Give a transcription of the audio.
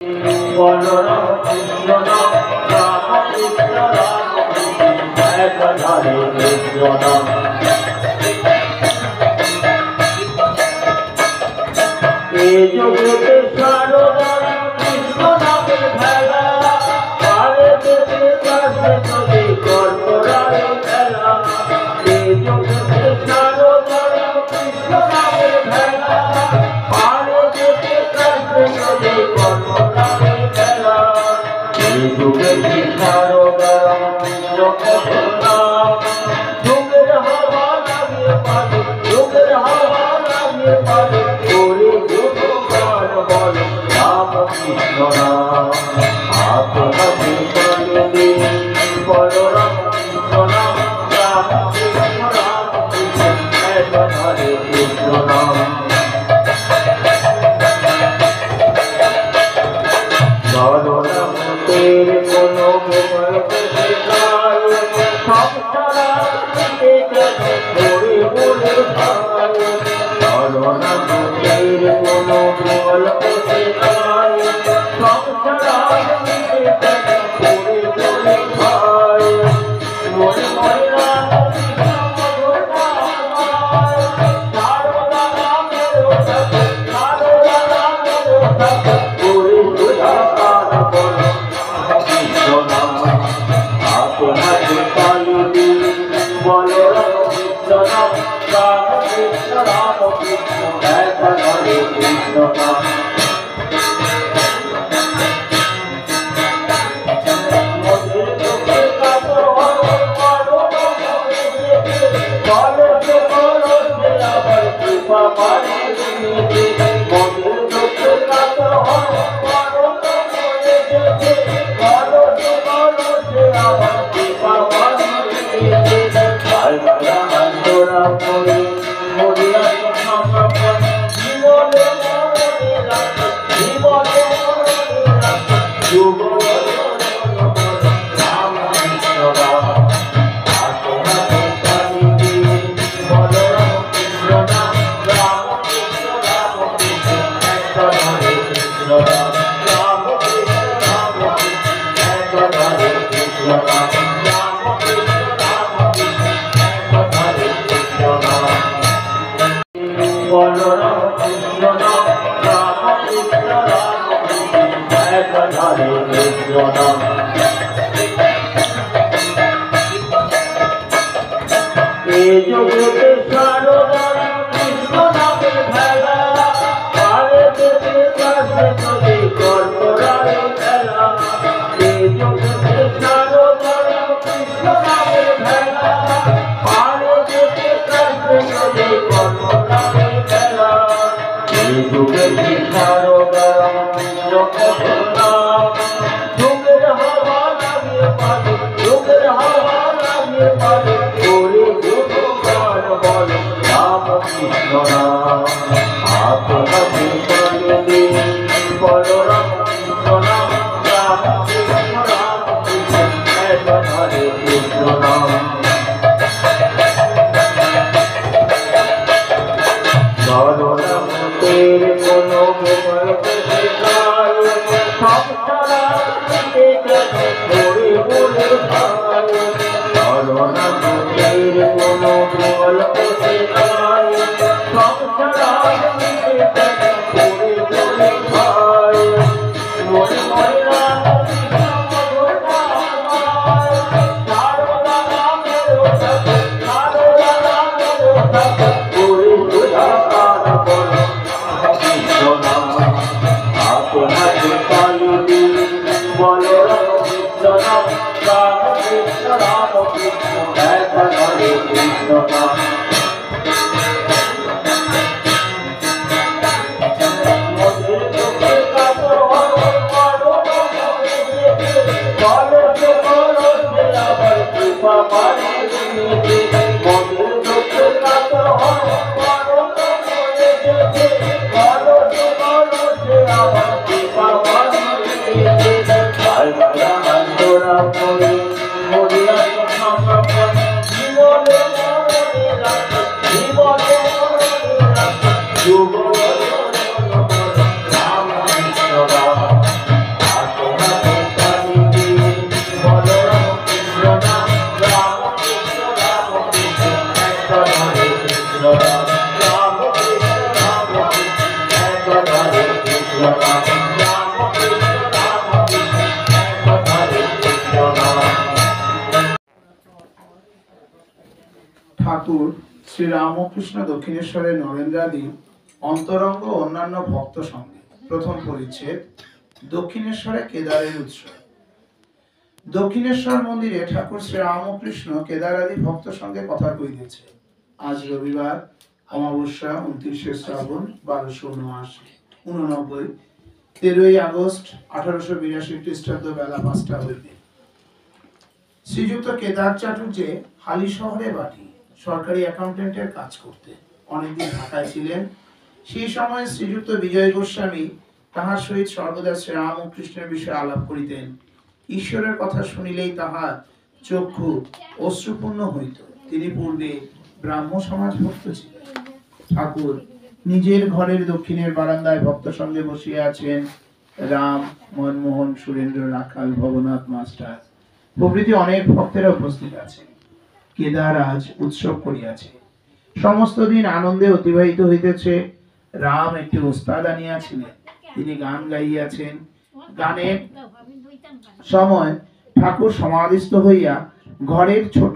বলরাম কৃষ্ণ নাম রাম কৃষ্ণ রাম একাধারে কৃষ্ণ নাম এ জগতে সারদার কৃষ্ণ নামের ভেলা আরে দেবে কাছে যদি কর্মরায় খেলা এ জগতে সারদার কৃষ্ণ নামের ভেলা আরে দেবে কাছে যদি কর্মরায় খেলা এ জগতে সারদার কৃষ্ণ নাম যুগের হাওয়া লাগিয়ে পারে যুগের হাওয়া লাগিয়ে পারে কৃষ্ণ নাম আপনাকে বলবে বলরাম কৃষ্ণ নাম রাম কৃষ্ণ রাম কৃষ্ণ একাধারে কৃষ্ণ নাম বলরাম তের কোনো সংসারা বলে বলরাম তের কোনো গল্প বলরাম কৃষ্ণ নাম রাম কৃষ্ণ রাম একাধারে কৃষ্ণ নাম এ জগতে সারদার কৃষ্ণ নামের ভেলা আরে দেবে কাছে যদি কর্মরায় খেলা এ জগতে সারদার কৃষ্ণ নামের ভেলা আরে দেবে কাছে যদি কর্মরায় যুগের সারদার কৃষ্ণ নাম যুগের হাওয়া লাগিয়ে পারে যুগের হাওয়া লাগিয়ে পারে ওরে যুগকার বল রাম কৃষ্ণ নাম আপনাকে বলবে বলরাম কৃষ্ণ নাম রাম কৃষ্ণ রাম কৃষ্ণ একাধারে কৃষ্ণ নাম বলরাম তের কোনো সংসারা বলে বলরাম তের কোনো গল্প সংসারা শ্রী রামকৃষ্ণ দক্ষিণেশ্বরে নরেন্দ্রাদি অন্তরঙ্গ অন্যান্য ভক্ত সঙ্গে। প্রথম পরিচ্ছেদ, দক্ষিণেশ্বরে কেদারের উৎসব। দক্ষিণেশ্বর মন্দিরে ঠাকুর শ্রী রামকৃষ্ণ কেদারাদি ভক্ত সঙ্গে কথা কইতেছে। আজ রবিবার, অমাবস্যা, 29শে শ্রাবণ, 1289, 13ই আগস্ট 1882 খ্রিস্টাব্দ, বেলা 5টা হইবে। শ্রীযুক্ত কেদার চাটুর্যে হালি শহরে বাড়ি, সরকারি অ্যাকাউন্টেন্টের কাজ করতে। অনেকদিন ঢাকায় ছিলেন। সেই সময় শ্রীযুক্ত বিজয় গোস্বামী তাহার সহিত সর্বদা শ্রী রামকৃষ্ণের বিষয়ে আলাপ করিতেন। ঈশ্বরের কথা শুনিলেই তাহার চক্ষু অশ্রুপূর্ণ হইত। তিনি পূর্বে ব্রাহ্ম সমাজ ভক্ত ছিলেন। ঠাকুর নিজের ঘরের দক্ষিণের বারান্দায় ভক্ত সঙ্গে বসিয়া আছেন। রাম, মনমোহন, সুরেন্দ্র, রাখাল, ভবনাথ মাস্টার প্রভৃতি অনেক ভক্তেরা উপস্থিত আছে। কেদার আজ উৎসব করিয়াছে। সমস্ত দিন আনন্দে অতিবাহিত হইতেছে। রাম একটি ওস্তাদ আনিয়াছিলেন, তিনি গান গাইয়াছেন। গানের সময় ঠাকুর সমাধিস্থ হইয়া ঘরের ছোট